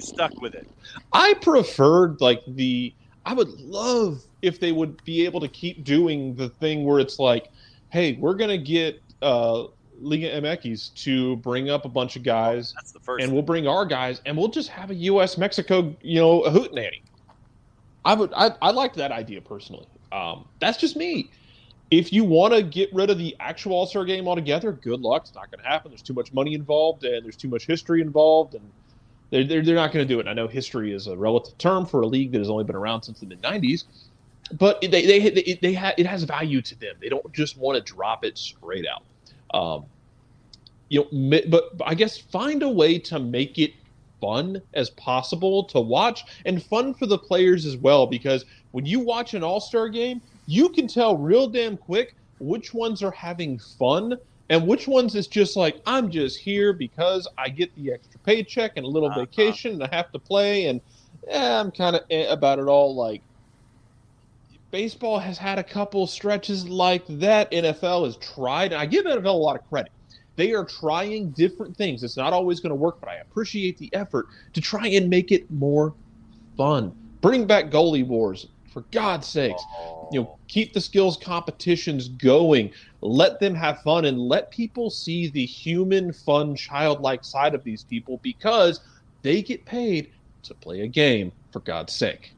you're stuck with it. I preferred I would love if they would be able to keep doing the thing where it's like, hey, we're gonna get Liga MX to bring up a bunch of guys, That's the first and thing. we'll bring our guys, and we'll just have a U.S. Mexico, a hootenanny. I liked that idea personally. That's just me. If you want to get rid of the actual All-Star Game altogether, good luck. It's not going to happen. There's too much money involved, and there's too much history involved, and they're not going to do it. I know history is a relative term for a league that has only been around since the mid-'90s, but it has value to them. They don't just want to drop it straight out. But I guess find a way to make it fun as possible to watch and fun for the players as well, because when you watch an All-Star Game, you can tell real damn quick which ones are having fun and which ones is just like, I'm just here because I get the extra paycheck and a little vacation and I have to play, and I'm kind of about it all. Like, baseball has had a couple stretches like that. NFL has tried, and I give NFL a lot of credit. They are trying different things. It's not always going to work, but I appreciate the effort to try and make it more fun. Bring back goalie wars, for God's sakes. Keep the skills competitions going. Let them have fun and let people see the human, fun, childlike side of these people, because they get paid to play a game, for God's sake.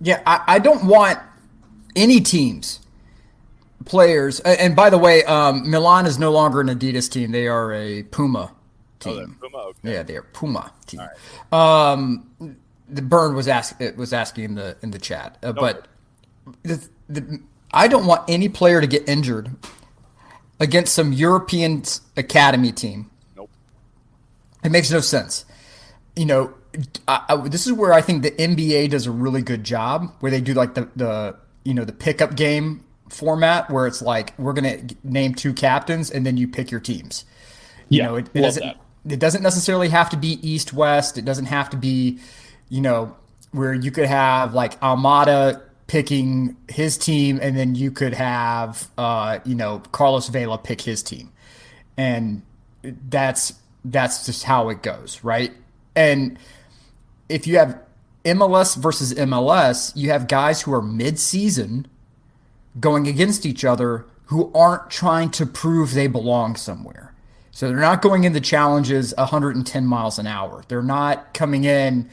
Yeah, I don't want any teams, players, and by the way, Milan is no longer an Adidas team. They are a Puma team. Puma, okay. Yeah, they are Puma team. Right. The Burn was asking in the chat, but I don't want any player to get injured against some European academy team. Nope. It makes no sense. This is where I think the NBA does a really good job, where they do like the pickup game format, where it's like, we're going to name 2 captains and then you pick your teams. It doesn't necessarily have to be East-West. It doesn't have to be, where you could have like Almada picking his team and then you could have, Carlos Vela pick his team. And that's just how it goes, right? And if you have MLS versus MLS, you have guys who are mid-season going against each other who aren't trying to prove they belong somewhere. So they're not going into challenges 110 miles an hour. They're not coming in,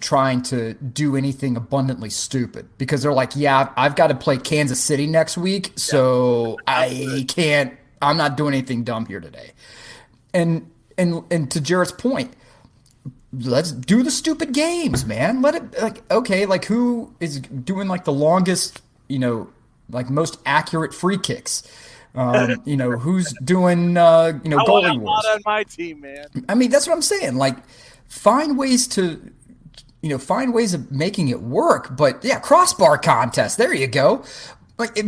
trying to do anything abundantly stupid, because they're like, yeah, I've got to play Kansas City next week, so I'm not doing anything dumb here today. And to Jarrett's point, let's do the stupid games, man. Let it who is doing like the longest, most accurate free kicks? Who's doing goalie wars? Not on my team, man. I mean, that's what I'm saying. Like, find ways of making it work. But yeah, crossbar contest. There you go. But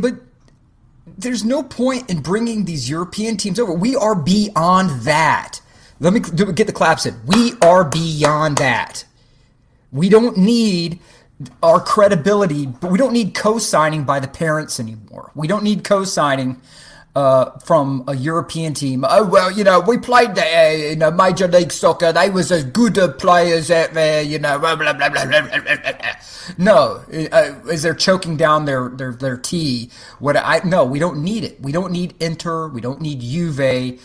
there's no point in bringing these European teams over. We are beyond that. Let me get the claps in. We are beyond that. We don't need our credibility, but we don't need co-signing by the parents anymore. We don't need co-signing from a European team. Oh, well, we played in Major League Soccer. They was as good players out there, blah, blah, blah, blah, blah, blah, blah. No, as they're choking down their tea. No, we don't need it. We don't need Inter. We don't need Juve.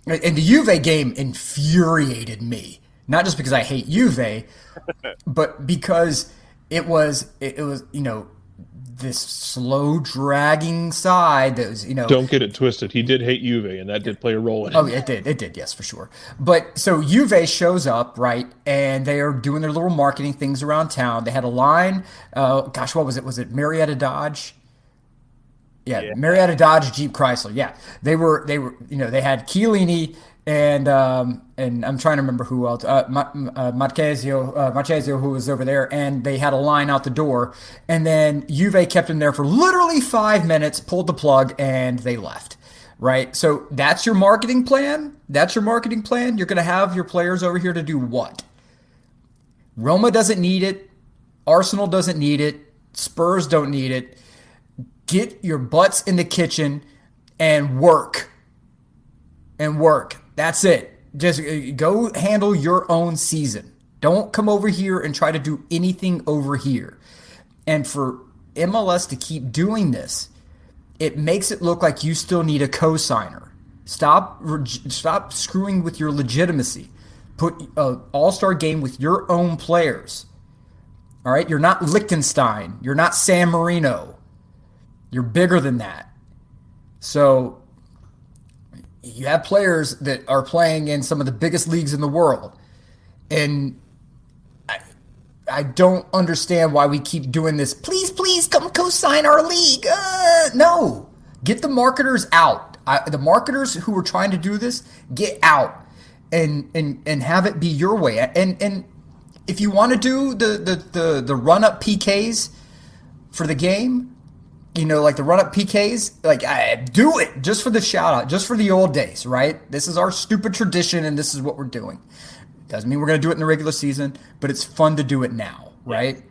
And the Juve game infuriated me, not just because I hate Juve, but because it was this slow dragging side that was Don't get it twisted. He did hate Juve, and that did play a role in it. Oh, it did, yes, for sure. But so Juve shows up, right, and they are doing their little marketing things around town. They had a line. What was it? Was it Marietta Dodge? Yeah, Marietta Dodge Jeep Chrysler. Yeah, they were. They had Chiellini and I'm trying to remember who else. Marchesio, who was over there, and they had a line out the door, and then Juve kept him there for literally 5 minutes, pulled the plug, and they left. Right. So that's your marketing plan. You're going to have your players over here to do what? Roma doesn't need it. Arsenal doesn't need it. Spurs don't need it. Get your butts in the kitchen and work. That's it. Just go handle your own season. Don't come over here and try to do anything over here. And for MLS to keep doing this, it makes it look like you still need a co-signer. Stop screwing with your legitimacy. Put an all-star game with your own players. All right? You're not Liechtenstein. You're not San Marino. You're bigger than that. So you have players that are playing in some of the biggest leagues in the world. And I don't understand why we keep doing this. Please come co-sign our league. No. Get the marketers out. The marketers who are trying to do this, get out and have it be your way. And if you want to do the run-up PKs for the game, like the run-up PKs, do it just for the shout-out, just for the old days, right? This is our stupid tradition, and this is what we're doing. Doesn't mean we're going to do it in the regular season, but it's fun to do it now, right?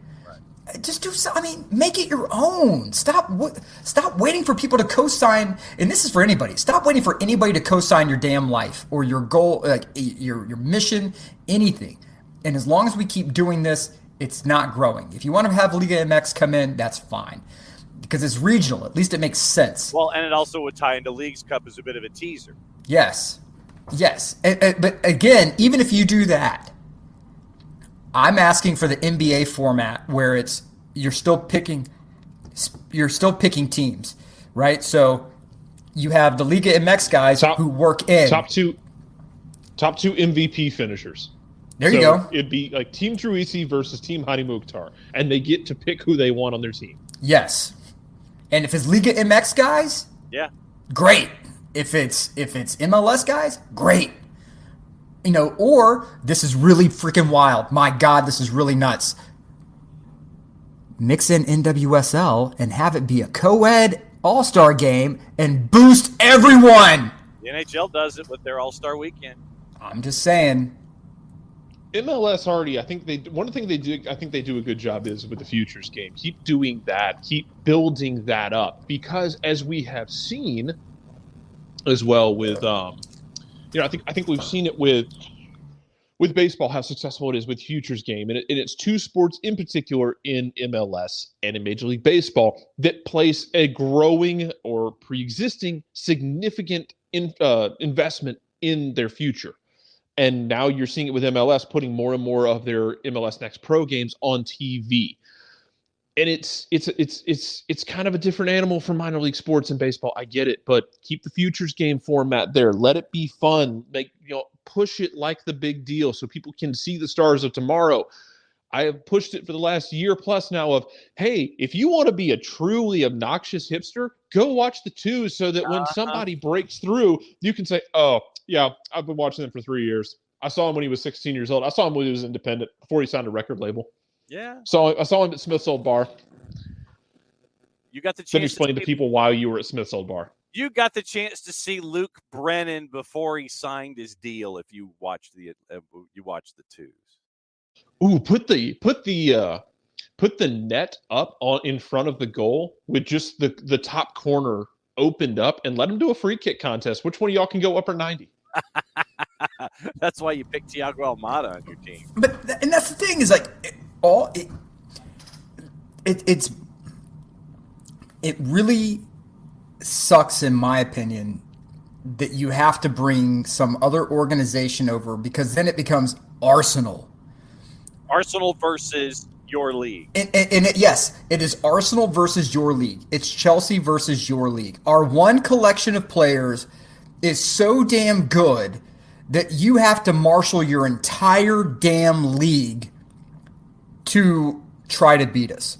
Just do something. Make it your own. Stop waiting for people to co-sign. And this is for anybody. Stop waiting for anybody to co-sign your damn life or your goal, like your mission, anything. And as long as we keep doing this, it's not growing. If you want to have Liga MX come in, that's fine. Because it's regional. At least it makes sense. Well, and it also would tie into Leagues Cup as a bit of a teaser. Yes. But again, even if you do that, I'm asking for the NBA format where you're still picking teams, right? So you have the Liga MX guys who work in top two MVP finishers. There you go. It'd be like Team Truisi versus Team Hadi Mukhtar, and they get to pick who they want on their team. Yes, and if it's Liga MX guys, yeah, great. If it's MLS guys, great. Or this is really freaking wild. My God, this is really nuts. Mix in NWSL and have it be a co-ed all-star game and boost everyone. The NHL does it with their All-Star Weekend. I'm just saying. MLS already, I think they do a good job is with the futures game. Keep doing that. Keep building that up, because as we have seen as well with I think we've seen it with baseball, how successful it is with futures game, and it's two sports in particular in MLS and in Major League Baseball that place a growing or pre-existing significant investment in their future. And now you're seeing it with MLS putting more and more of their MLS Next Pro games on TV. And it's kind of a different animal from minor league sports and baseball. I get it, but keep the futures game format there. Let it be fun. Push it like the big deal so people can see the stars of tomorrow. I have pushed it for the last year plus now of, hey, if you want to be a truly obnoxious hipster, go watch the twos so that when somebody breaks through, you can say, oh, yeah, I've been watching them for 3 years. I saw him when he was 16 years old. I saw him when he was independent before he signed a record label. Yeah. So I saw him at Smith's Old Bar. You got the chance to explain to people why you were at Smith's Old Bar. You got the chance to see Luke Brennan before he signed his deal. If you watched the twos. Ooh, put the net up in front of the goal with just the top corner opened up, and let him do a free kick contest. Which one of y'all can go upper 90? That's why you picked Thiago Almada on your team. And that's the thing is it really sucks, in my opinion, that you have to bring some other organization over, because then it becomes Arsenal. Arsenal versus your league. Yes, it is Arsenal versus your league. It's Chelsea versus your league. Our one collection of players is so damn good that you have to marshal your entire damn league to try to beat us.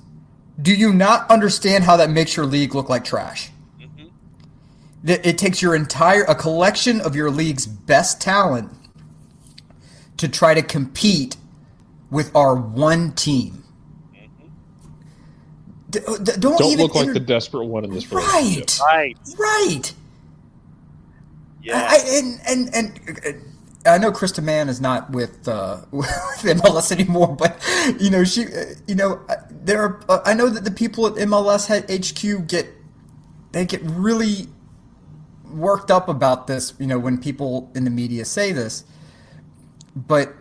Do you not understand how that makes your league look like trash? Mm-hmm. That it takes a collection of your league's best talent to try to compete with our one team. Mm-hmm. Don't look like the desperate one in this relationship. Right. Yeah. And I know Krista Mann is not with MLS anymore, but she, there are. I know that the people at MLS HQ get really worked up about this. When people in the media say this, but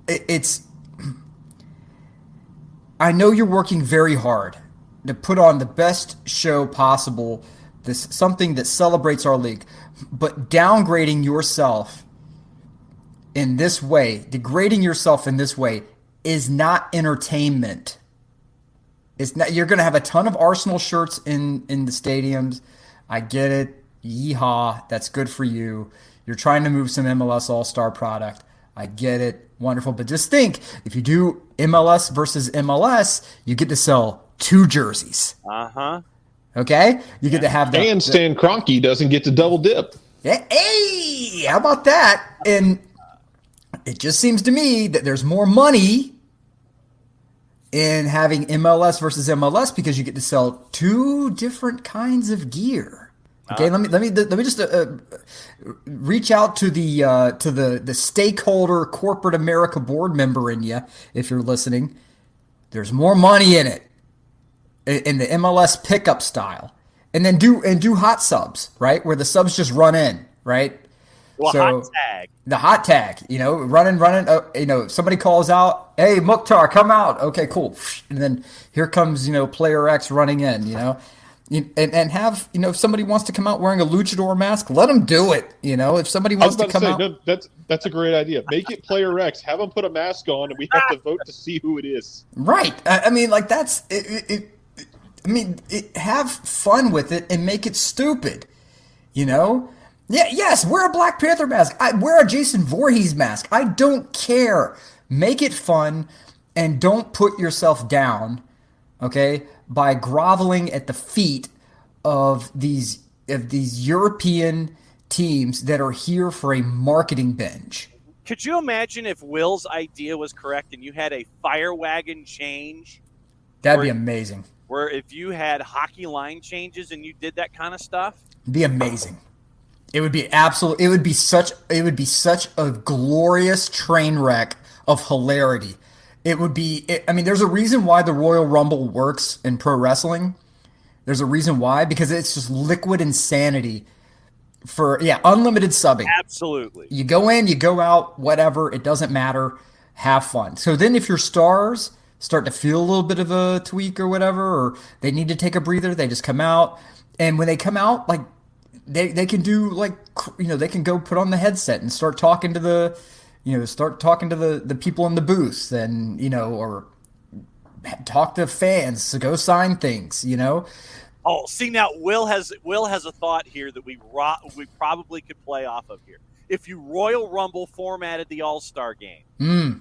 it's. I know you're working very hard to put on the best show possible. This something that celebrates our league, but downgrading yourself in this way, degrading yourself in this way, is not entertainment. It's not. You're going to have a ton of Arsenal shirts in the stadiums. I get it. Yeehaw. That's good for you. You're trying to move some MLS All-Star product. I get it. Wonderful. But just think, if you do MLS versus MLS, you get to sell 2 jerseys. Uh-huh. Okay? You get to have the... And Stan Kroenke doesn't get to double dip. Hey, how about that? And it just seems to me that there's more money in having MLS versus MLS because you get to sell 2 different kinds of gear. Okay, let me just reach out to the stakeholder corporate America board member in you if you're listening. There's more money in it in the MLS pickup style, and then do hot subs, right, where the subs just run in, right. Well, so, hot tag. The hot tag, running. Somebody calls out, "Hey, Mukhtar, come out." Okay, cool. And then here comes player X running in, and have if somebody wants to come out wearing a luchador mask, let them do it. If somebody wants to come out, no, that's a great idea. Make it player X. Have them put a mask on, and we have to vote to see who it is. Right. I mean, like that's it. Have fun with it and make it stupid. Yeah. Yes. Wear a Black Panther mask. Wear a Jason Voorhees mask. I don't care. Make it fun, and don't put yourself down. Okay. By groveling at the feet of these European teams that are here for a marketing binge. Could you imagine if Will's idea was correct and you had a fire wagon change? That'd be amazing. Where if you had hockey line changes and you did that kind of stuff? It'd be amazing. It would be absolute. It would be such a glorious train wreck of hilarity. It would be. There's a reason why the Royal Rumble works in pro wrestling. There's a reason why, because it's just liquid insanity for unlimited subbing. Absolutely. You go in, you go out, whatever. It doesn't matter. Have fun. So then, if your stars start to feel a little bit of a tweak or whatever, or they need to take a breather, they just come out. And when they come out, like they can do they can go put on the headset and start talking to the. Start talking to the people in the booth and, or talk to fans to go sign things, Oh, see, now Will has a thought here that we probably could play off of here. If you Royal Rumble formatted the All-Star Game,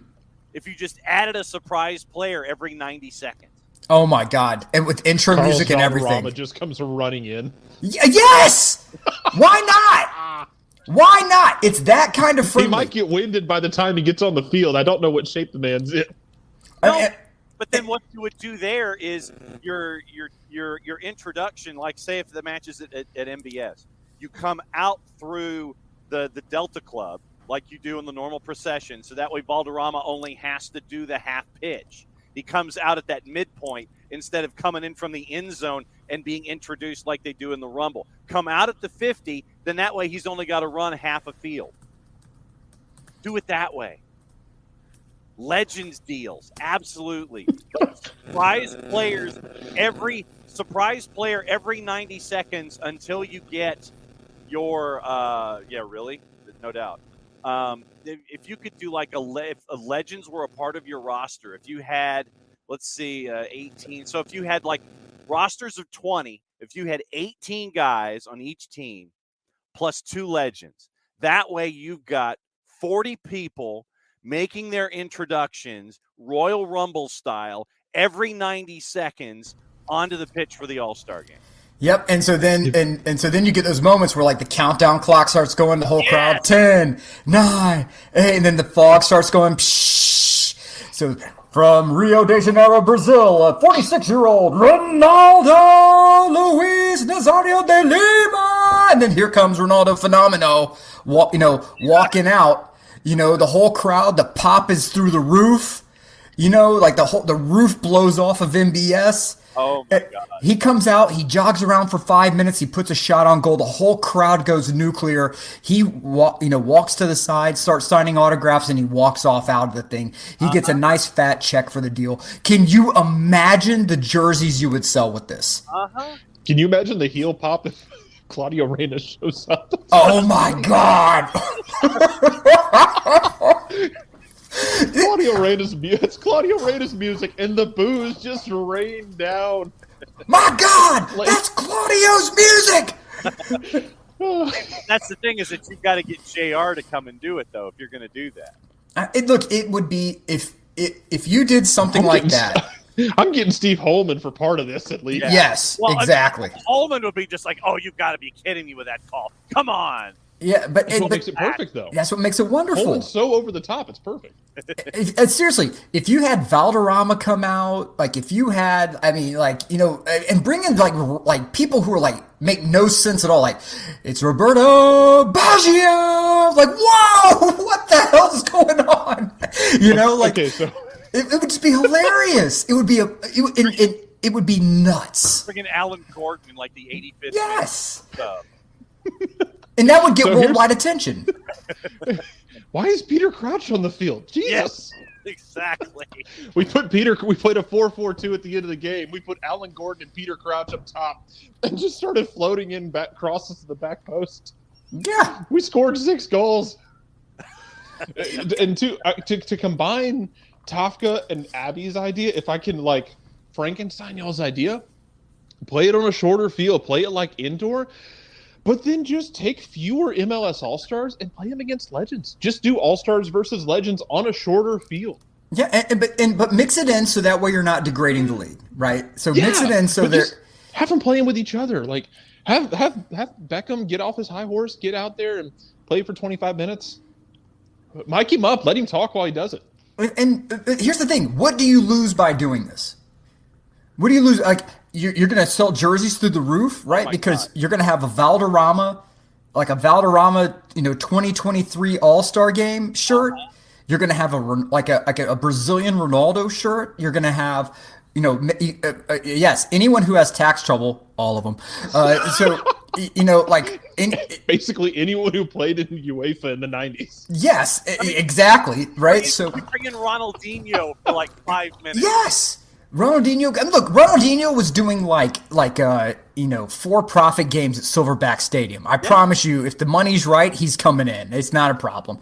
if you just added a surprise player every 90 seconds. Oh, my God. And with intro music and everything. Rama just comes running in. Yes! Why not? Why not? It's that kind of friendly. He might get winded by the time he gets on the field. I don't know what shape the man's in. No, but then what you would do there is your introduction, like say if the match is at MBS, you come out through the Delta Club like you do in the normal procession, so that way Valderrama only has to do the half pitch. He comes out at that midpoint instead of coming in from the end zone and being introduced like they do in the Rumble. Come out at the 50, then that way he's only got to run half a field. Do it that way. Legends deals, absolutely. Surprise player every 90 seconds until you get your really, no doubt. If you could do like if legends were a part of your roster, if you had, let's see, 18. So if you had like rosters of 20, if you had 18 guys on each team plus 2 legends, that way you've got 40 people making their introductions Royal Rumble style every 90 seconds onto the pitch for the All-Star Game. Yep, and so then you get those moments where like the countdown clock starts going, the whole crowd 10, 9, 8, and then the fog starts going. Psh. So from Rio de Janeiro, Brazil, a 46-year-old Ronaldo Luis Nazario de Lima, and then here comes Ronaldo Fenomeno, walking out. The whole crowd, the pop is through the roof. You know, like the roof blows off of MBS. Oh my God. He comes out, he jogs around for 5 minutes, he puts a shot on goal, the whole crowd goes nuclear. He walks to the side, starts signing autographs, and he walks off out of the thing. He gets a nice fat check for the deal. Can you imagine the jerseys you would sell with this? Can you imagine the heel pop if Claudio Reyna shows up? Oh my God. It's Claudio Reyna's music, and the boos just rain down. My God, that's Claudio's music. That's the thing, is that you've got to get JR to come and do it, though, if you're going to do that. It would be if you did something like that. I'm getting Steve Holman for part of this, at least. Yeah. Yes, well, exactly. Holman would be just like, "Oh, you've got to be kidding me with that call! Come on!" Yeah, but that's what makes it perfect, though. That's what makes it wonderful. Holman's so over the top, it's perfect. Seriously, if you had Valderrama come out, like if you had, I mean, like, you know, and bring in like people who are like make no sense at all, like it's Roberto Baggio, like whoa, what the hell is going on? You know, like okay, so it would just be hilarious. It would be it would be nuts. Freaking Alan Gordon in like the 85th. Yes. And that would get worldwide attention. Why is Peter Crouch on the field? Jesus. Yes, exactly. We played a 4-4-2 at the end of the game. We put Alan Gordon and Peter Crouch up top and just started floating in back crosses to the back post. Yeah. We scored 6 goals. And to combine Tafka and Abby's idea, if I can like Frankenstein y'all's idea, play it on a shorter field, play it like indoor. But then just take fewer MLS All-Stars and play them against Legends. Just do All-Stars versus Legends on a shorter field. Yeah, but mix it in so that way you're not degrading the league, right? So mix it in so that have them playing with each other. Like have Beckham get off his high horse, get out there and play for 25 minutes. Mic him up, let him talk while he does it. And here's the thing: what do you lose by doing this? What do you lose? Like you're going to sell jerseys through the roof, right? Because you're going to have a Valderrama, like a Valderrama, 2023 All-Star Game shirt. You're going to have a Brazilian Ronaldo shirt. You're going to have, yes, anyone who has tax trouble, all of them. Basically anyone who played in UEFA in the 90s. Yes, exactly, right? So bring in Ronaldinho for like 5 minutes. Yes. Ronaldinho was doing for-profit games at Silverback Stadium. I promise you, if the money's right, he's coming in. It's not a problem.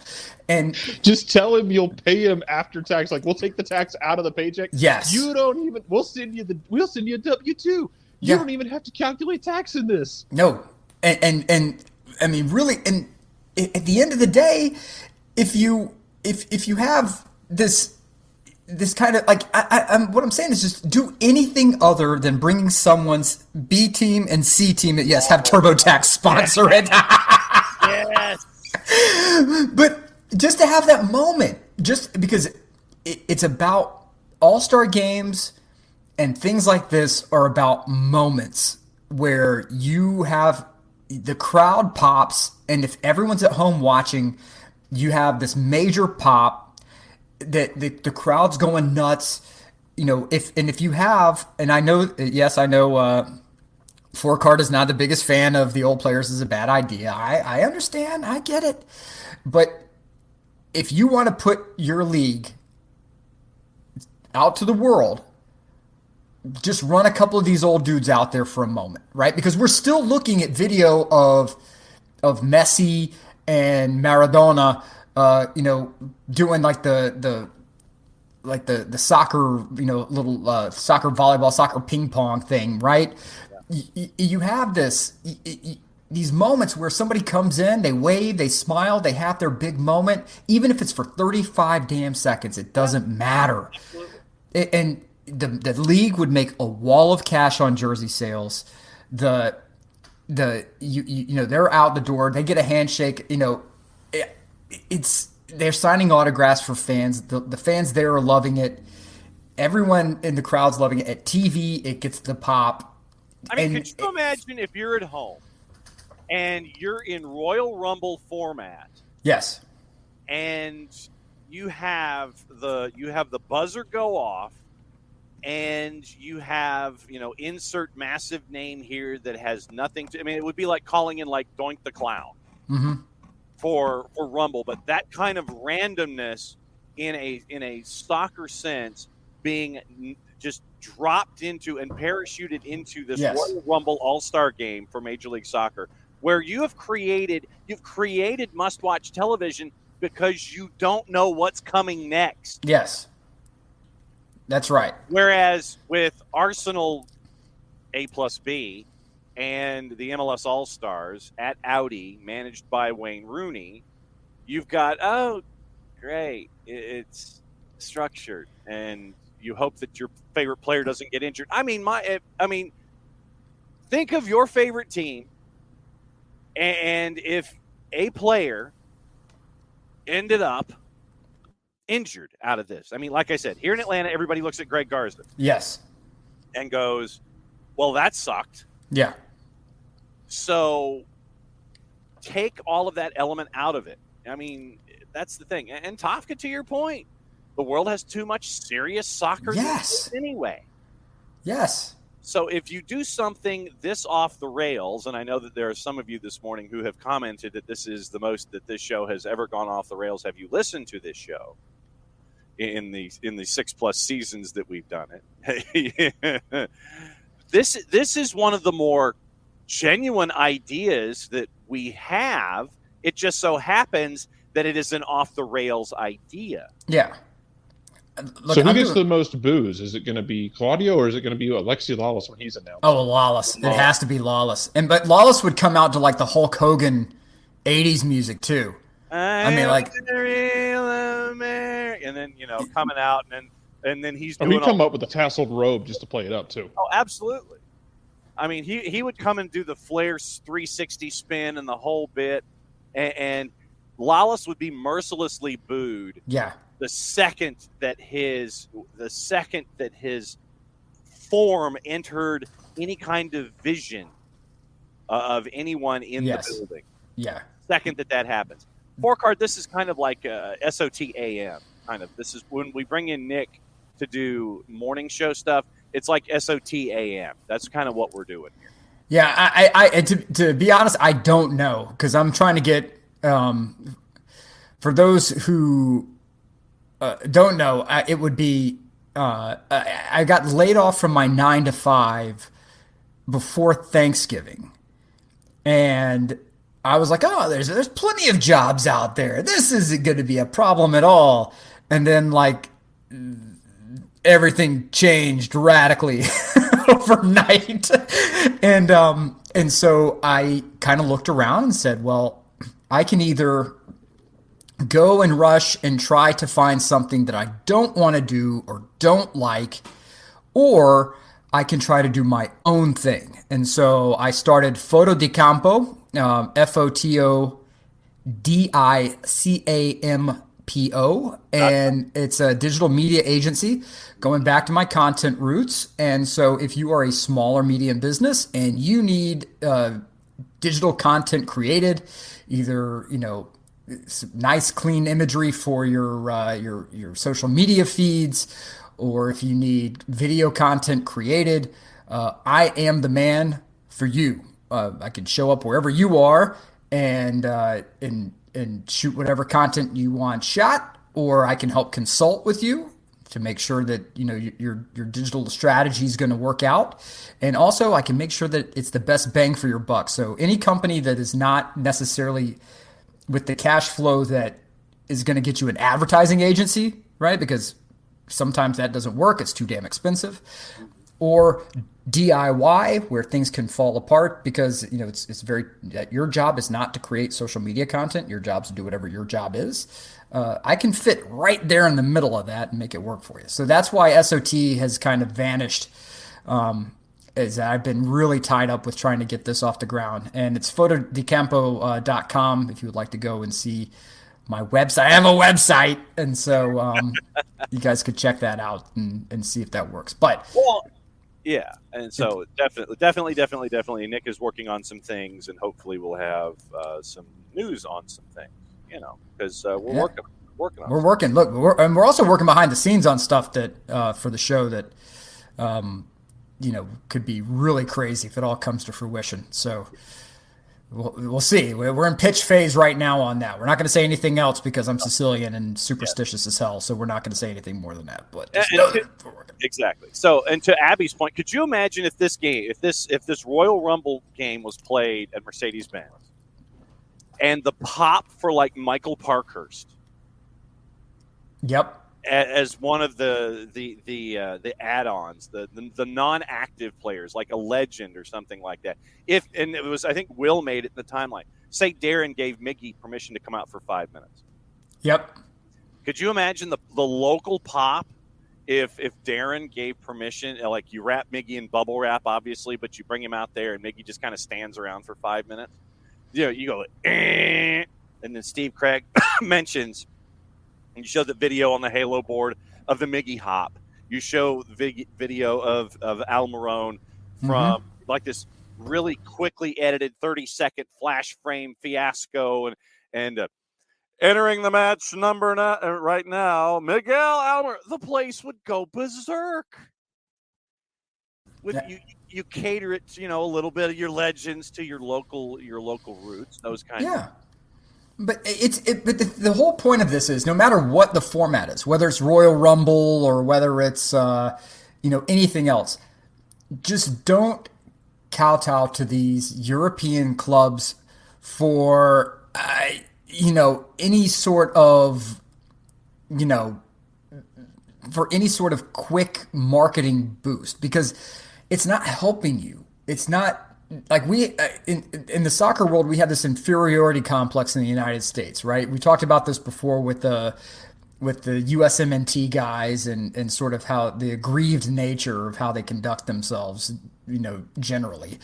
And just tell him you'll pay him after tax. Like, we'll take the tax out of the paycheck. Yes. We'll send you a W-2. You don't even have to calculate tax in this. No. And I mean, really, and at the end of the day, if you have this kind of like what I'm saying is just do anything other than bringing someone's B team and C team that have TurboTax sponsor it. Yes. But just to have that moment, just because it's about All-Star games and things like this are about moments where you have the crowd pops, and if everyone's at home watching, you have this major pop. That the crowd's going nuts, if you have, and I know, Four-Card is not the biggest fan of the old players is a bad idea. I understand, I get it, but if you want to put your league out to the world, just run a couple of these old dudes out there for a moment, right? Because we're still looking at video of Messi and Maradona. Doing like the soccer, little soccer volleyball, soccer ping pong thing, right? Yeah. You have these moments where somebody comes in, they wave, they smile, they have their big moment, even if it's for 35 damn seconds, it doesn't matter. And the league would make a wall of cash on jersey sales. They're out the door, they get a handshake, they're signing autographs for fans. The fans there are loving it. Everyone in the crowd's loving it. At TV, it gets the pop. I mean, could you imagine if you're at home and you're in Royal Rumble format? Yes. And you have the buzzer go off, and you have, insert massive name here that has nothing to. I mean, it would be like calling in like Doink the Clown for Rumble, but that kind of randomness in a soccer sense being just dropped into and parachuted into this Royal Rumble All-Star Game for Major League Soccer, where you've created must-watch television because you don't know what's coming next. Yes. That's right. Whereas with Arsenal A+B and the MLS All-Stars at Audi, managed by Wayne Rooney, you've got, oh, great, it's structured, and you hope that your favorite player doesn't get injured. I mean, think of your favorite team, and if a player ended up injured out of this. I mean, like I said, here in Atlanta, everybody looks at Greg Garza. Yes. And goes, well, that sucked. Yeah. So take all of that element out of it. I mean, that's the thing. And Tafka, to your point, the world has too much serious soccer anyway. Yes. So if you do something this off the rails, and I know that there are some of you this morning who have commented that this is the most that this show has ever gone off the rails. Have you listened to this show in the 6+ seasons that we've done it? This is one of the more genuine ideas that we have. It just so happens that it is an off the rails idea. Yeah. Look, so who gets the most boos? Is it going to be Claudio, or is it going to be Alexi Lawless when he's announced? Oh, Lawless. It has to be Lawless. But Lawless would come out to like the Hulk Hogan 80s music too. I mean, like, and then coming out, and then he's doing. He'd come up with a tasseled robe just to play it up too. Oh, absolutely. I mean, he would come and do the Flair 360 spin and the whole bit, and Lawless would be mercilessly booed. Yeah. The second that his form entered any kind of vision of anyone in the building. Yeah. Second that happens. Four-card, this is kind of like SOTAM, kind of. This is when we bring in Nick to do morning show stuff. It's like SOTAM. That's kind of what we're doing here. Yeah, I to be honest, I don't know, because I'm trying to get for those who don't know, it would be I got laid off from my 9 to 5 before Thanksgiving, and I was like, oh, there's plenty of jobs out there. This isn't going to be a problem at all. And then like everything changed radically overnight, and so I kind of looked around and said, well, I can either go and rush and try to find something that I don't want to do or don't like, or I can try to do my own thing. And so I started Foto di Campo, FOTODICAMPO, and it's a digital media agency going back to my content roots. And so if you are a smaller medium business and you need digital content created, either, some nice clean imagery for your social media feeds, or if you need video content created, I am the man for you. I can show up wherever you are and shoot whatever content you want shot, or I can help consult with you to make sure that your digital strategy is going to work out, and also I can make sure that it's the best bang for your buck. So any company that is not necessarily with the cash flow that is going to get you an advertising agency, right? Because sometimes that doesn't work. It's too damn expensive. Or DIY, where things can fall apart because, it's very, your job is not to create social media content. Your job is to do whatever your job is. I can fit right there in the middle of that and make it work for you. So that's why SOT has kind of vanished. Is I've been really tied up with trying to get this off the ground. And it's fotodicampo.com if you would like to go and see my website. I have a website, and so you guys could check that out and see if that works. But yeah, and so definitely, Nick is working on some things, and hopefully we'll have some news on some things, because we're working on it. Working on We're working. Look, we're also working behind the scenes on stuff that for the show that could be really crazy if it all comes to fruition. So we'll see. We're in pitch phase right now on that. We're not going to say anything else because I'm Sicilian and superstitious as hell. So we're not going to say anything more than that. But exactly. So, and to Abby's point, could you imagine if this game, if this Royal Rumble game was played at Mercedes-Benz, and the pop for like Michael Parkhurst? Yep. As one of the add-ons, the non-active players, like a legend or something like that. And it was, I think Will made it in the timeline. Say Darren gave Miggy permission to come out for 5 minutes. Yep. Could you imagine the local pop if Darren gave permission? Like, you wrap Miggy in bubble wrap, obviously, but you bring him out there and Miggy just kind of stands around for 5 minutes. You go, and then Steve Craig mentions. You show the video on the Halo board of the Miggy hop. You show the video of Al Marone from like this really quickly edited 30-second flash frame fiasco, and entering the match number right now, Miguel Almer. The place would go berserk. With you cater it to, a little bit of your legends to your local roots, those kinds of. But but the whole point of this is no matter what the format is, whether it's Royal Rumble or whether it's anything else, just don't kowtow to these European clubs for any sort of quick marketing boost, because it's not helping you. It's not. Like we in the soccer world, we have this inferiority complex in the United States, right? We talked about this before with the USMNT guys and sort of how the aggrieved nature of how they conduct themselves, generally,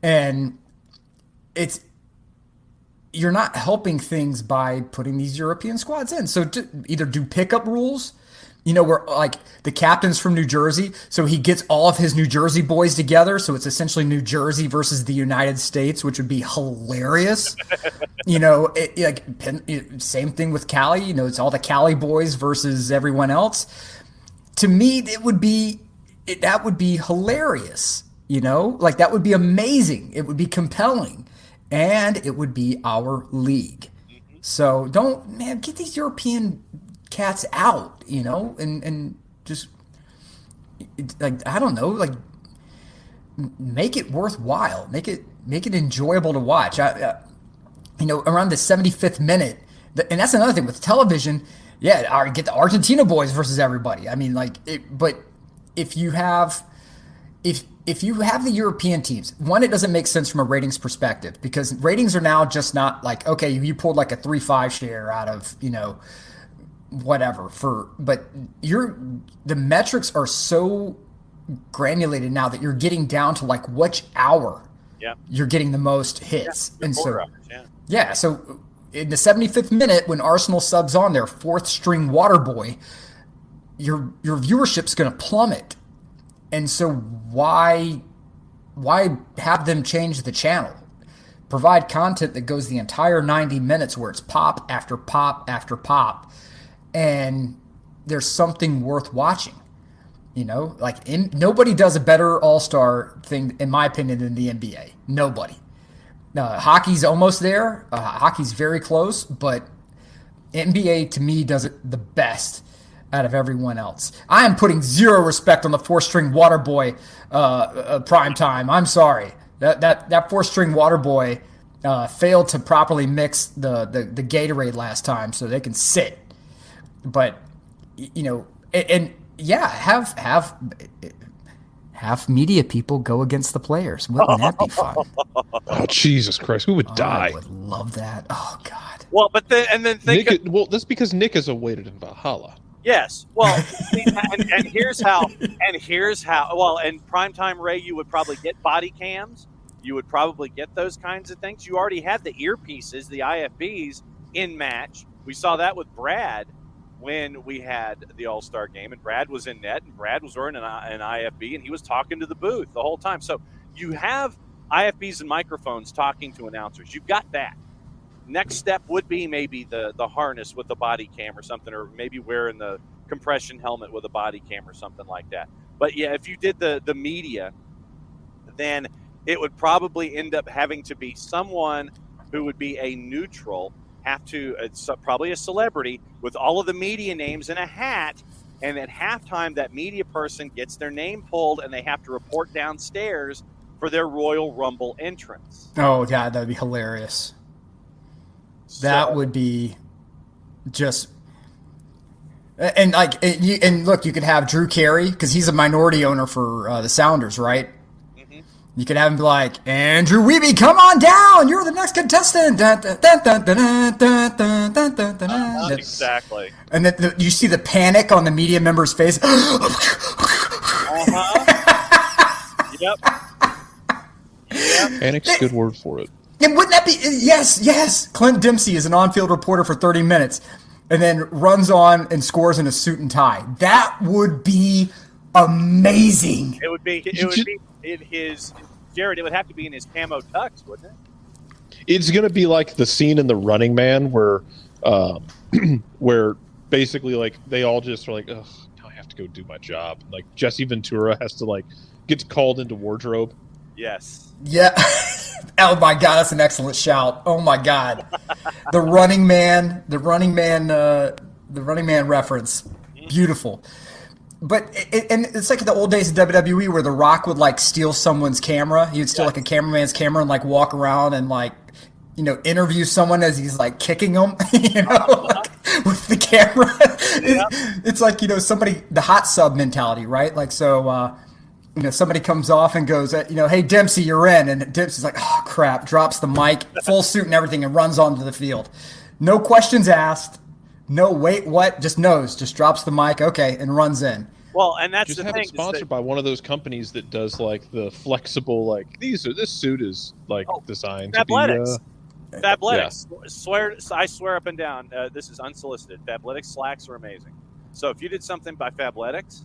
and you're not helping things by putting these European squads in. So either do pickup rules. Where like the captain's from New Jersey, so he gets all of his New Jersey boys together. So it's essentially New Jersey versus the United States, which would be hilarious. Same thing with Cali. It's all the Cali boys versus everyone else. To me, that would be hilarious. Like that would be amazing. It would be compelling, and it would be our league. So get these European cats out, and just like, I don't know, like make it worthwhile, make it enjoyable to watch. Around the 75th minute, and that's another thing with television. Yeah, get the Argentina boys versus everybody. I mean, but if you have the European teams, one, it doesn't make sense from a ratings perspective, because ratings are now just not like, okay, you pulled like a 3-5 share out of whatever but the metrics are so granulated now that you're getting down to like which hour you're getting the most hits. And so so in the 75th minute, when Arsenal subs on their fourth string water boy, your viewership's going to plummet. And so why have them change the channel? Provide content that goes the entire 90 minutes where it's pop after pop after pop, and there's something worth watching. Nobody does a better All-Star thing, in my opinion, than the NBA. Nobody. Hockey's almost there. Hockey's very close, but NBA to me does it the best out of everyone else. I am putting zero respect on the four-string water boy prime time. I'm sorry. That four-string water boy failed to properly mix the Gatorade last time, so they can sit. But have media people go against the players. Wouldn't that be fun? Oh, Jesus Christ, who would die? I would love that. Oh God. Well, but then think. That's because Nick is awaited in Valhalla. Yes. Well, and here's how. Well, in primetime, Ray, you would probably get body cams. You would probably get those kinds of things. You already had the earpieces, the IFBs in match. We saw that with Brad when we had the All-Star game, and Brad was in net, and Brad was wearing an IFB, and he was talking to the booth the whole time. So you have IFBs and microphones talking to announcers. You've got that. next step would be maybe the harness with the body cam or something, or maybe wearing the compression helmet with a body cam or something like that. But yeah, if you did the media, then it would probably end up having to be someone who would be a neutral, it's probably a celebrity with all of the media names in a hat. And at halftime, that media person gets their name pulled and they have to report downstairs for their Royal Rumble entrance. Oh, yeah, that'd be hilarious. That would be just, and look, you could have Drew Carey, because he's a minority owner for the Sounders, right? Mm-hmm. You could have him be like, Andrew Wiebe, come on down, you're the next contestant. Exactly. And then you see the panic on the media member's face. Yep. Panic's a good word for it. And wouldn't that be, yes. Clint Dempsey is an on-field reporter for 30 minutes and then runs on and scores in a suit and tie. That would be amazing. It would be in his, Jared, it would have to be in his camo tux, wouldn't it? It's going to be like the scene in The Running Man where basically like they all just are like, ugh, now I have to go do my job. Like Jesse Ventura has to gets called into wardrobe. Yes. Yeah. Oh my God, that's an excellent shout. Oh my God. The Running Man reference. Beautiful. But it's like the old days of WWE where The Rock would steal someone's camera. He would steal a cameraman's camera and walk around and interview someone as he's kicking them, with the camera. It's somebody, the hot sub mentality, right? Somebody comes off and goes, hey, Dempsey, you're in. And Dempsey's like, oh, crap, drops the mic, full suit and everything, and runs onto the field. No questions asked. No, wait, what? Just knows. Just drops the mic, okay, and runs in. Well, and that's just the have thing. It sponsored by one of those companies that does the flexible, this suit is designed Fabletics. to be. Fabletics. Yeah. I swear up and down, this is unsolicited. Fabletics slacks are amazing. So if you did something by Fabletics,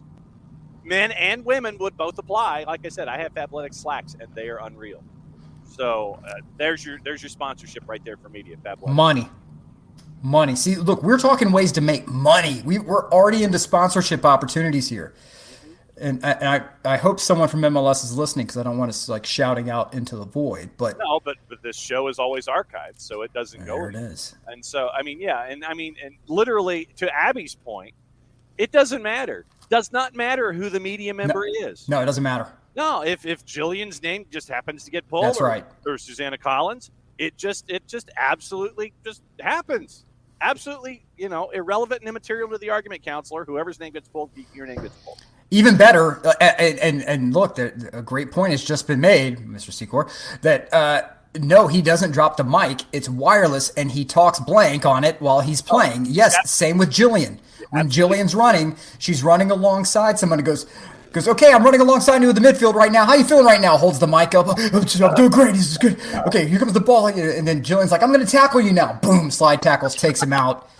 men and women would both apply. Like I said, I have Fabletics slacks, and they are unreal. So there's your sponsorship right there for media. Fabletics. Money. See, look, we're talking ways to make money. We're already into sponsorship opportunities here. And I hope someone from MLS is listening, because I don't want us shouting out into the void. But no, but this show is always archived, so it doesn't go. There it is. And so, and literally, to Abby's point, it doesn't matter. Does not matter who the media member is. No, it doesn't matter. No, if Jillian's name just happens to get pulled, that's right, or Susanna Collins, it just absolutely just happens. Absolutely, irrelevant and immaterial to the argument, counselor. Whoever's name gets pulled, your name gets pulled. Even better, and look, a great point has just been made, Mr. Secor, that no, he doesn't drop the mic. It's wireless, and he talks blank on it while he's playing. Yes, same with Jillian. When Jillian's running, she's running alongside someone who goes, okay, I'm running alongside you in the midfield right now. How you feeling right now? Holds the mic up. I'm doing great. This is good. Okay, here comes the ball. And then Jillian's like, I'm going to tackle you now. Boom, slide tackles, takes him out.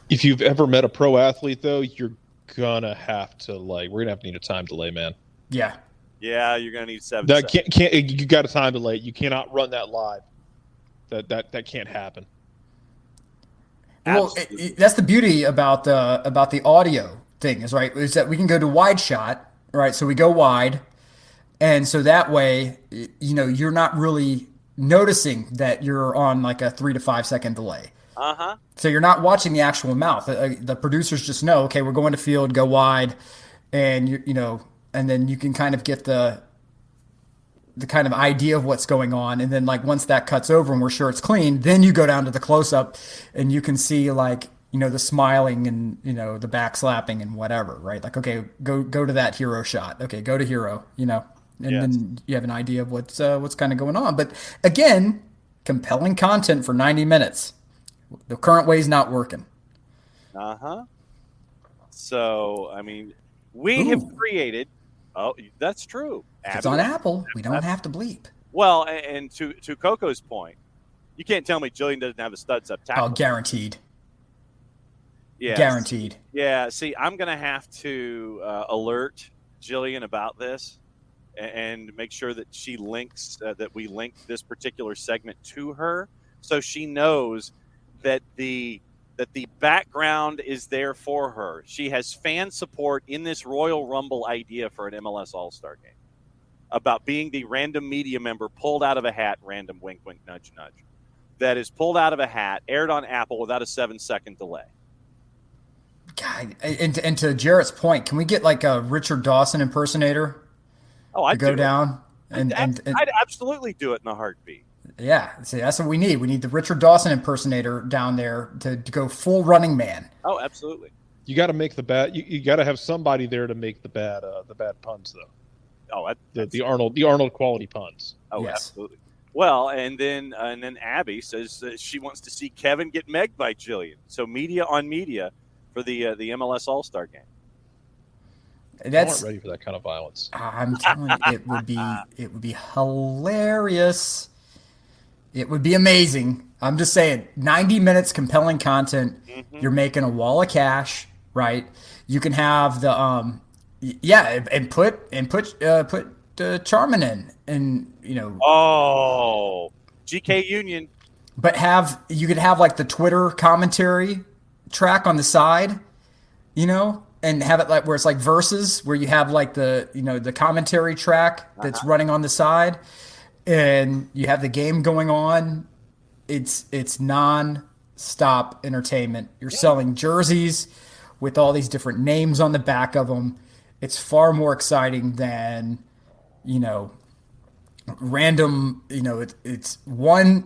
If you've ever met a pro athlete, though, you're going to have to, we're going to have to need a time delay, man. Yeah. Yeah, you're going to need 7 that seconds. You got a time delay. You cannot run that live. That can't happen. Well, that's the beauty about the audio thing is that we can go to wide shot, right? So we go wide, and so that way, you're not really noticing that you're on a 3 to 5 second delay. So you're not watching the actual mouth. The producers just know, okay, we're going to field, go wide, and and then you can kind of get the kind of idea of what's going on. And then once that cuts over and we're sure it's clean, then you go down to the close up and you can see the smiling and, the back slapping and whatever, right? Okay, go to that hero shot. Okay, go to hero, and then you have an idea of what's kind of going on. But again, compelling content for 90 minutes. The current way is not working. So, we have created. Oh, that's true. If it's on Apple, we don't have to bleep. Well, and to Coco's point, you can't tell me Jillian doesn't have a studs up tackle. Oh, guaranteed. Yeah, guaranteed. Yeah. See, I'm gonna have to alert Jillian about this and make sure that she links that we link this particular segment to her so she knows that the background is there for her. She has fan support in this Royal Rumble idea for an MLS All-Star Game about being the random media member pulled out of a hat, random wink, wink, nudge, nudge, that is pulled out of a hat, aired on Apple without a 7-second delay. God, and to Jarrett's point, can we get like a Richard Dawson impersonator to go down? I'd absolutely do it in a heartbeat. Yeah, see, that's what we need. We need the Richard Dawson impersonator down there to go full Running Man. Oh, absolutely. You got to make the bad. You got to have somebody there to make the bad puns though. Oh, the Arnold quality puns. Oh, yes. Absolutely. Well, and then Abby says that she wants to see Kevin get megged by Jillian. So media on media for the MLS All-Star Game. I weren't ready for that kind of violence. I'm telling you, it would be hilarious. It would be amazing. I'm just saying, 90 minutes compelling content. Mm-hmm. You're making a wall of cash, right? You can have the and put Charmin in, and Oh, GK Union. But you could have like the Twitter commentary track on the side, and have it like where it's like verses, where you have like the commentary track that's running on the side. And you have the game going on. It's non-stop entertainment. You're selling jerseys with all these different names on the back of them. It's far more exciting than, random. It's one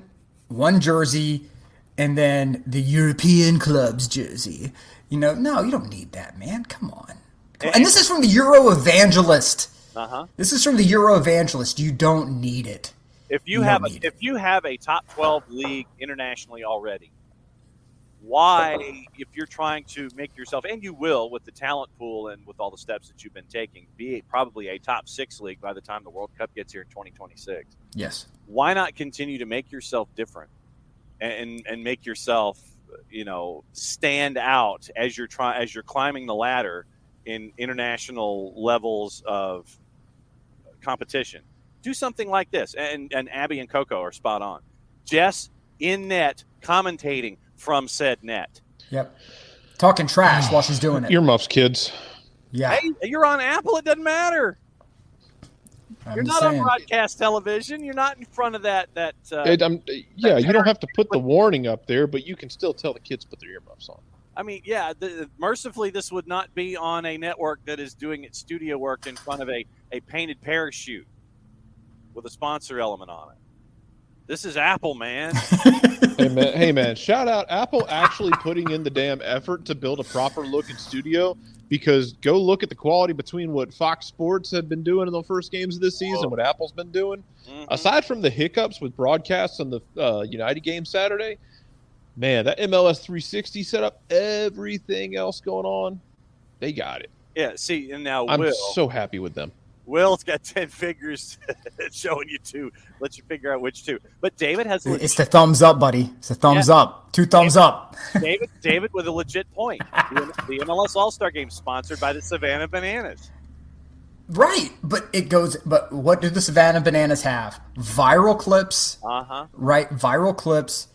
jersey, and then the European club's jersey. No, you don't need that, man. Come on. And this is from the Euro Evangelist. This is from the Euro Evangelist. You don't need it. If you have a top 12 league internationally already, why, if you're trying to make yourself, and you will with the talent pool and with all the steps that you've been taking, be probably a top 6 league by the time the World Cup gets here in 2026. Yes. Why not continue to make yourself different and make yourself, stand out as you're climbing the ladder in international levels of competition? Do something like this, and Abby and Coco are spot on. Jess in net commentating from said net. Yep, talking trash while she's doing it. Earmuffs, kids. Yeah. Hey, you're on Apple. It doesn't matter. You're not on broadcast television. You're not in front of that. You don't have to put the warning up there, but you can still tell the kids to put their earmuffs on. I mean, yeah. Mercifully, this would not be on a network that is doing its studio work in front of a painted parachute with a sponsor element on it. This is Apple, man. Hey, man. Shout out Apple actually putting in the damn effort to build a proper looking studio, because go look at the quality between what Fox Sports had been doing in the first games of this season, what Apple's been doing. Mm-hmm. Aside from the hiccups with broadcasts on the United game Saturday, man, that MLS 360 setup, everything else going on, they got it. Yeah, see, and now I'm so happy with them. Will's got 10 fingers showing you 2. Let you figure out which 2. But David has... It's the thumbs up, buddy. It's the thumbs up. 2 thumbs up. David with a legit point. The MLS All-Star Game sponsored by the Savannah Bananas. Right. But what do the Savannah Bananas have? Viral clips. Right. Viral clips.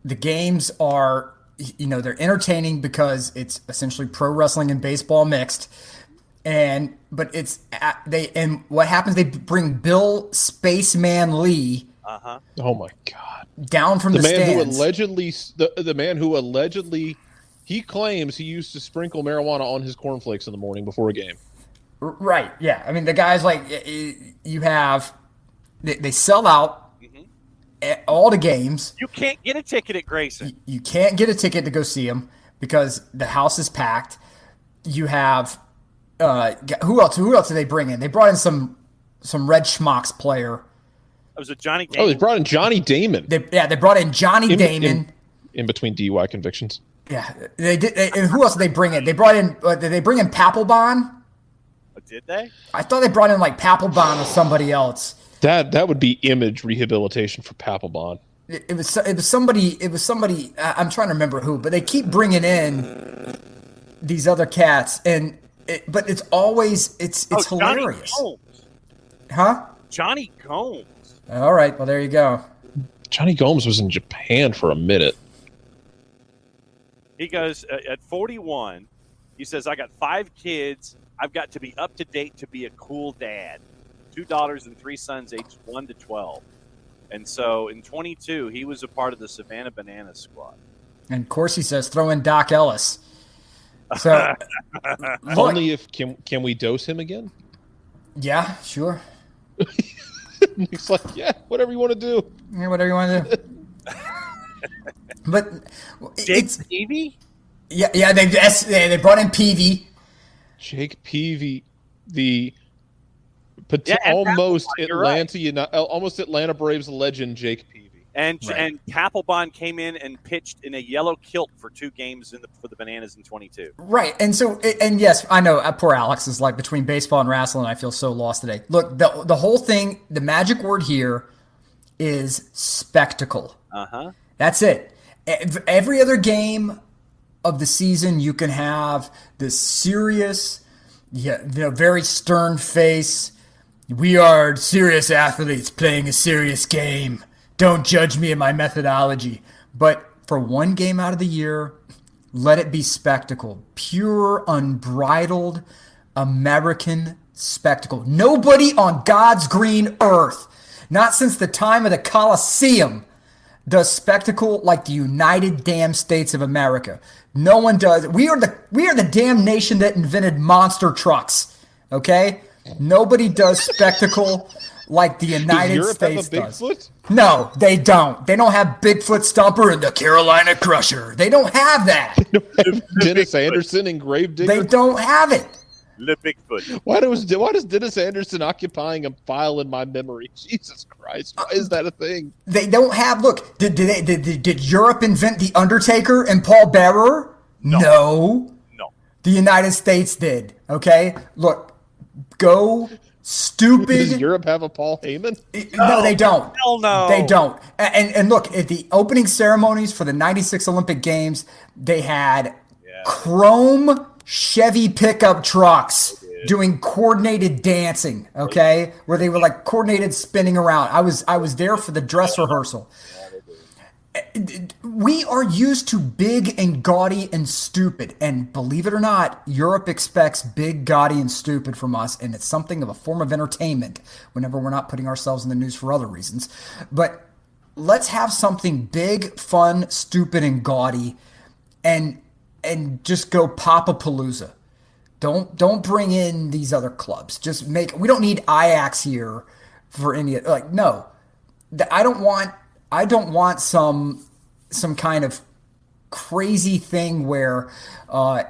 The games are, they're entertaining because it's essentially pro wrestling and baseball mixed. And what happens? They bring Bill Spaceman Lee. Oh my God! Down from the stands. The man who allegedly he claims he used to sprinkle marijuana on his cornflakes in the morning before a game. Right? Yeah. I mean, the guy's like, you have they sell out at all the games. You can't get a ticket at Grayson. You can't get a ticket to go see him because the house is packed. You have. Who else did they bring in? They brought in some Red Schmucks player. It was a Johnny Damon. Oh, they brought in Johnny Damon. They brought in Johnny Damon. In between DUI convictions. Yeah, they did. And who else did they bring in? They brought in. Did they bring in Papelbon? Did they? I thought they brought in like Papelbon or somebody else. That would be image rehabilitation for Papelbon. It was somebody. I'm trying to remember who, but they keep bringing in these other cats and. But it's always it's hilarious. Johnny Combs. Huh? Johnny Combs. All right. Well, there you go. Johnny Gomes was in Japan for a minute. He goes, at 41, he says, I got 5 kids. I've got to be up to date to be a cool dad. 2 daughters and 3 sons aged 1 to 12. And so in 22, he was a part of the Savannah Bananas squad. And of course he says, throw in Doc Ellis. So only if can we dose him again? Yeah, sure. He's like, yeah, whatever you want to do. Yeah, whatever you want to do. But Jake Peavy? Yeah, they brought in Peavy. Jake Peavy, the almost Atlanta Braves legend, Jake Peavy. And Kappelbaum came in and pitched in a yellow kilt for 2 games for the Bananas in 22. Right, and yes, I know poor Alex is like between baseball and wrestling. I feel so lost today. Look, the whole thing, the magic word here is spectacle. That's it. Every other game of the season, you can have this serious, very stern face. We are serious athletes playing a serious game. Don't judge me in my methodology. But for one game out of the year, let it be spectacle. Pure, unbridled American spectacle. Nobody on God's green earth, not since the time of the Colosseum, does spectacle like the United damn States of America. No one does. We are the damn nation that invented monster trucks. Okay? Nobody does spectacle like the United States does. No, they don't. They don't have Bigfoot Stumper and the Carolina Crusher. They don't have that. Dennis Anderson and Gravedigger. They don't have it. The Bigfoot. Why does Dennis Anderson occupying a file in my memory? Jesus Christ! Why is that a thing? They don't have. Look, did Europe invent the Undertaker and Paul Bearer? No. The United States did. Okay. Look, go. Stupid. Does Europe have a Paul Heyman? No, they don't. Hell no. They don't. And look, at the opening ceremonies for the 96 Olympic Games, they had chrome Chevy pickup trucks doing coordinated dancing, okay? Where they were like coordinated spinning around. I was there for the dress rehearsal. We are used to big and gaudy and stupid. And believe it or not, Europe expects big, gaudy, and stupid from us. And it's something of a form of entertainment whenever we're not putting ourselves in the news for other reasons. But let's have something big, fun, stupid, and gaudy and just go Papa-palooza. Don't bring in these other clubs. We don't need Ajax here for any, no. I don't want some kind of crazy thing where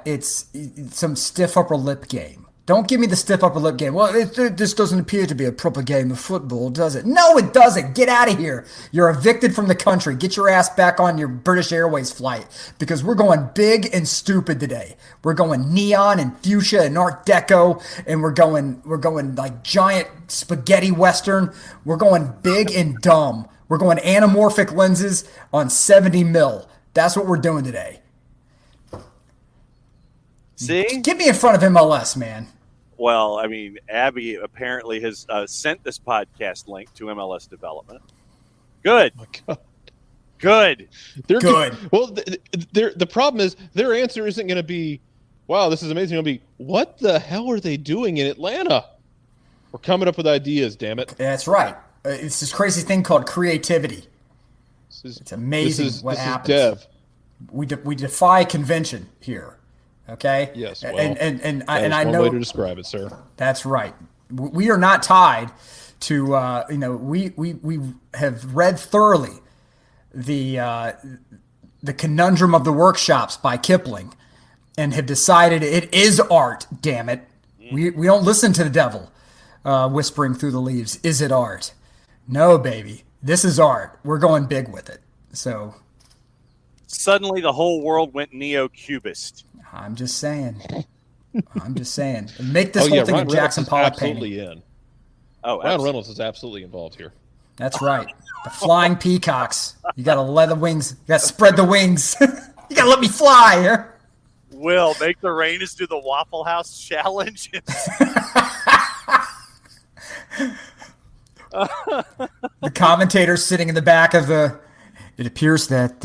it's some stiff upper lip game. Don't give me the stiff upper lip game. Well, this doesn't appear to be a proper game of football, does it? No, it doesn't. Get out of here. You're evicted from the country. Get your ass back on your British Airways flight because we're going big and stupid today. We're going neon and fuchsia and Art Deco, and we're going like giant spaghetti western. We're going big and dumb. We're going anamorphic lenses on 70 mil. That's what we're doing today. See? Get me in front of MLS, man. Well, I mean, Abby apparently has sent this podcast link to MLS Development. Good. Oh my God. Good. They're good. Well, the problem is their answer isn't going to be, wow, this is amazing. It'll be, what the hell are they doing in Atlanta? We're coming up with ideas, damn it. That's right. It's this crazy thing called creativity. It's amazing what happens. Dev. We defy convention here. Okay. Yes. Well, and I know one way to describe it, sir. That's right. We are not tied to. We have read thoroughly the Conundrum of the Workshops by Kipling, and have decided it is art. Damn it. We don't listen to the devil whispering through the leaves. Is it art? No, baby. This is art. We're going big with it. So suddenly the whole world went neo-cubist. I'm just saying. Make this whole thing a Jackson Pollock painting. In. Ryan Reynolds is absolutely involved here. That's right. The flying peacocks. You got to let the wings. You got to spread the wings. You got to let me fly here. Will make the Rainists do the Waffle House challenge. The commentator's sitting in the back of the. It appears that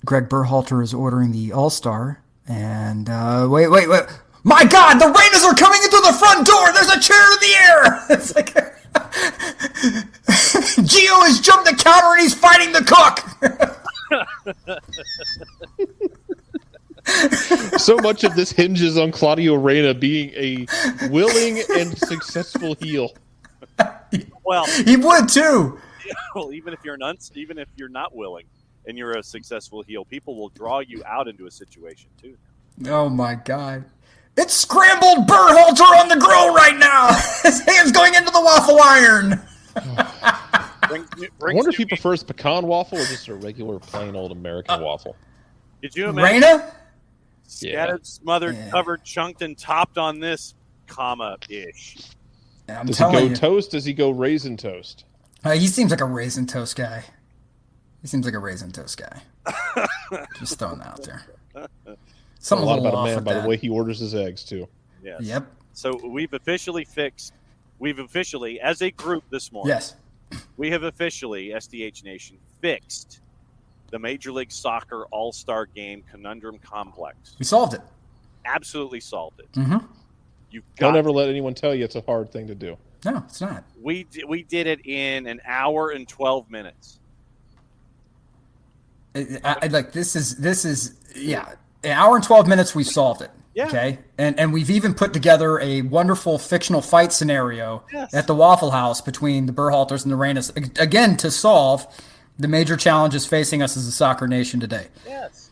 Greg Berhalter is ordering the All-Star. And wait. My God, the Raiders are coming into the front door. There's a chair in the air. It's like Gio has jumped the counter and he's fighting the cook. So much of this hinges on Claudio Reyna being a willing and successful heel. Well, he would too. Well, even if you're not willing and you're a successful heel, people will draw you out into a situation too. Oh my God. It's scrambled Berhalter on the grill right now. His hand's going into the waffle iron. I wonder if he prefers pecan waffle or just a regular plain old American waffle. Did you imagine? Reyna? Scattered, smothered, covered, chunked, and topped on this, comma-ish. Does he go toast? Does he go raisin toast? He seems like a raisin toast guy. Just throwing that out there. Something a lot about a man by the way he orders his eggs, too. Yes. Yep. So we've officially, as a group this morning, yes, we have officially, SDH Nation, fixed the Major League Soccer All-Star Game conundrum complex. We solved it. Absolutely solved it. Mm-hmm. Don't ever let anyone tell you it's a hard thing to do. No, it's not. We did it in an hour and 12 minutes. This is an hour and 12 minutes we solved it. Yeah. Okay. And we've even put together a wonderful fictional fight scenario at the Waffle House between the Berhalters and the Reynas, again, to solve the major challenges facing us as a soccer nation today. Yes.